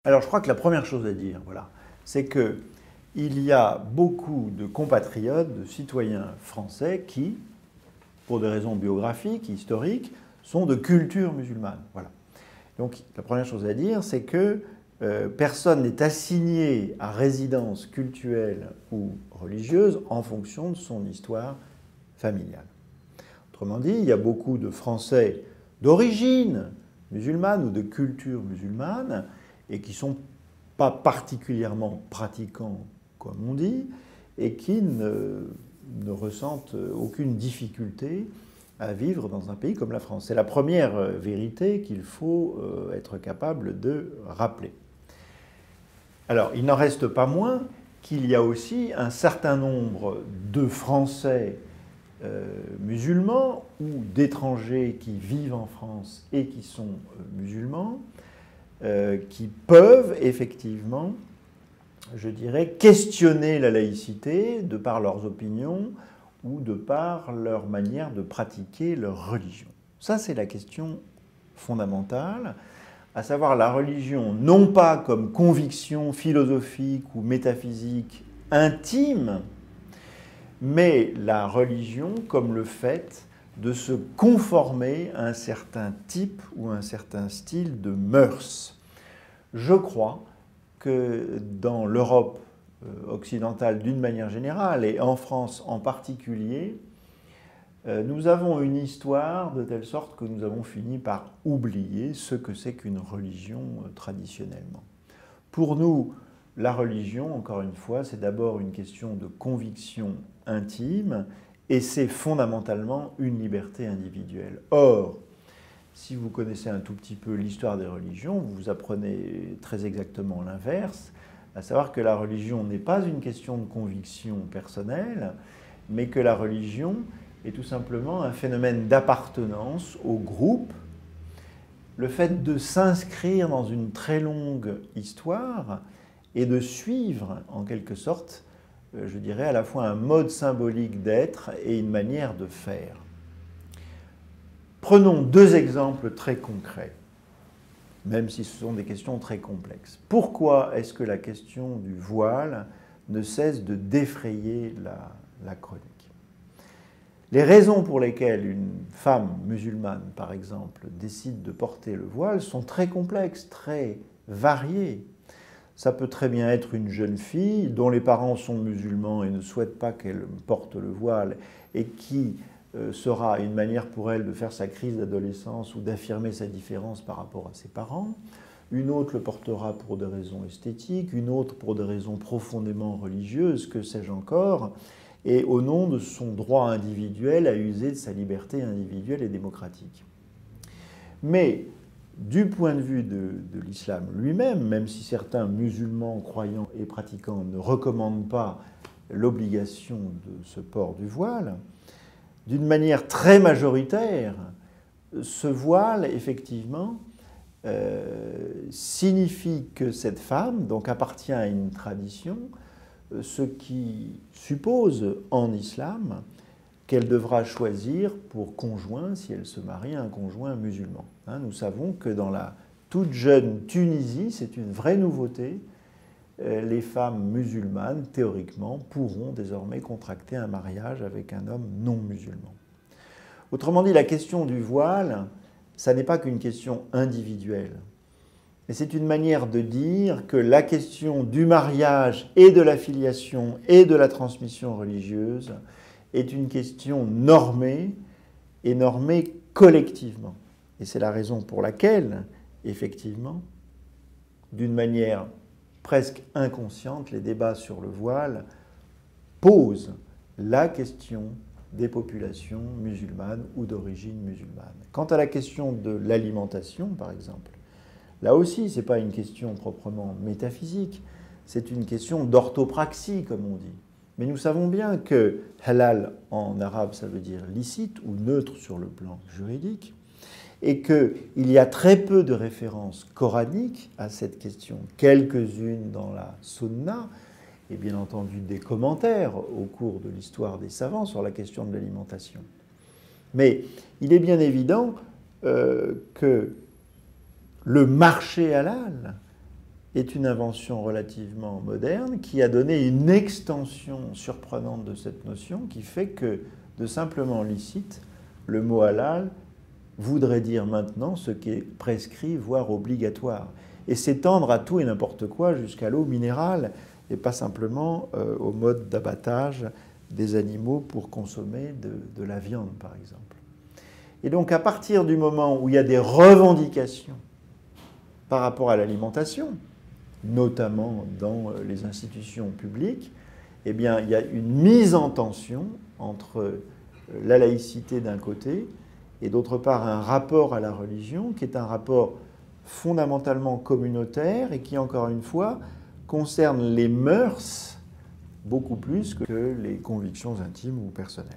Alors je crois que la première chose à dire, voilà, c'est qu'il y a beaucoup de compatriotes, de citoyens français qui, pour des raisons biographiques, historiques, sont de culture musulmane. Voilà. Donc la première chose à dire, c'est que personne n'est assigné à résidence cultuelle ou religieuse en fonction de son histoire familiale. Autrement dit, il y a beaucoup de Français d'origine musulmane ou de culture musulmane et qui ne sont pas particulièrement pratiquants, comme on dit, et qui ne ressentent aucune difficulté à vivre dans un pays comme la France. C'est la première vérité qu'il faut être capable de rappeler. Alors, il n'en reste pas moins qu'il y a aussi un certain nombre de Français musulmans ou d'étrangers qui vivent en France et qui sont musulmans, qui peuvent effectivement, je dirais, questionner la laïcité de par leurs opinions ou de par leur manière de pratiquer leur religion. Ça, c'est la question fondamentale, à savoir la religion non pas comme conviction philosophique ou métaphysique intime, mais la religion comme le fait de se conformer à un certain type ou un certain style de mœurs. Je crois que dans l'Europe occidentale d'une manière générale, et en France en particulier, nous avons une histoire de telle sorte que nous avons fini par oublier ce que c'est qu'une religion traditionnellement. Pour nous, la religion, encore une fois, c'est d'abord une question de conviction intime et c'est fondamentalement une liberté individuelle. Or, si vous connaissez un tout petit peu l'histoire des religions, vous apprenez très exactement l'inverse, à savoir que la religion n'est pas une question de conviction personnelle, mais que la religion est tout simplement un phénomène d'appartenance au groupe, le fait de s'inscrire dans une très longue histoire et de suivre, en quelque sorte, je dirais, à la fois un mode symbolique d'être et une manière de faire. Prenons deux exemples très concrets, même si ce sont des questions très complexes. Pourquoi est-ce que la question du voile ne cesse de défrayer la chronique? Les raisons pour lesquelles une femme musulmane, par exemple, décide de porter le voile sont très complexes, très variées. Ça peut très bien être une jeune fille dont les parents sont musulmans et ne souhaitent pas qu'elle porte le voile et qui sera une manière pour elle de faire sa crise d'adolescence ou d'affirmer sa différence par rapport à ses parents. Une autre le portera pour des raisons esthétiques, une autre pour des raisons profondément religieuses, que sais-je encore, et au nom de son droit individuel à user de sa liberté individuelle et démocratique. Mais du point de vue de l'islam lui-même, même si certains musulmans croyants et pratiquants ne recommandent pas l'obligation de ce port du voile, d'une manière très majoritaire, ce voile, effectivement, signifie que cette femme donc, appartient à une tradition, ce qui suppose en islam qu'elle devra choisir pour conjoint, si elle se marie, un conjoint musulman. Nous savons que dans la toute jeune Tunisie, c'est une vraie nouveauté, les femmes musulmanes, théoriquement, pourront désormais contracter un mariage avec un homme non musulman. Autrement dit, la question du voile, ça n'est pas qu'une question individuelle, mais c'est une manière de dire que la question du mariage et de la filiation et de la transmission religieuse est une question normée et normée collectivement. Et c'est la raison pour laquelle, effectivement, d'une manière presque inconsciente, les débats sur le voile posent la question des populations musulmanes ou d'origine musulmane. Quant à la question de l'alimentation, par exemple, là aussi, ce n'est pas une question proprement métaphysique, c'est une question d'orthopraxie, comme on dit. Mais nous savons bien que halal en arabe, ça veut dire licite ou neutre sur le plan juridique, et qu'il y a très peu de références coraniques à cette question, quelques-unes dans la Sunna, et bien entendu des commentaires au cours de l'histoire des savants sur la question de l'alimentation. Mais il est bien évident que le marché halal est une invention relativement moderne qui a donné une extension surprenante de cette notion qui fait que de simplement licite, le mot halal voudrait dire maintenant ce qui est prescrit, voire obligatoire, et s'étendre à tout et n'importe quoi jusqu'à l'eau minérale et pas simplement au mode d'abattage des animaux pour consommer de la viande, par exemple. Et donc à partir du moment où il y a des revendications par rapport à l'alimentation, notamment dans les institutions publiques, eh bien, il y a une mise en tension entre la laïcité d'un côté et d'autre part un rapport à la religion qui est un rapport fondamentalement communautaire et qui, encore une fois, concerne les mœurs beaucoup plus que les convictions intimes ou personnelles.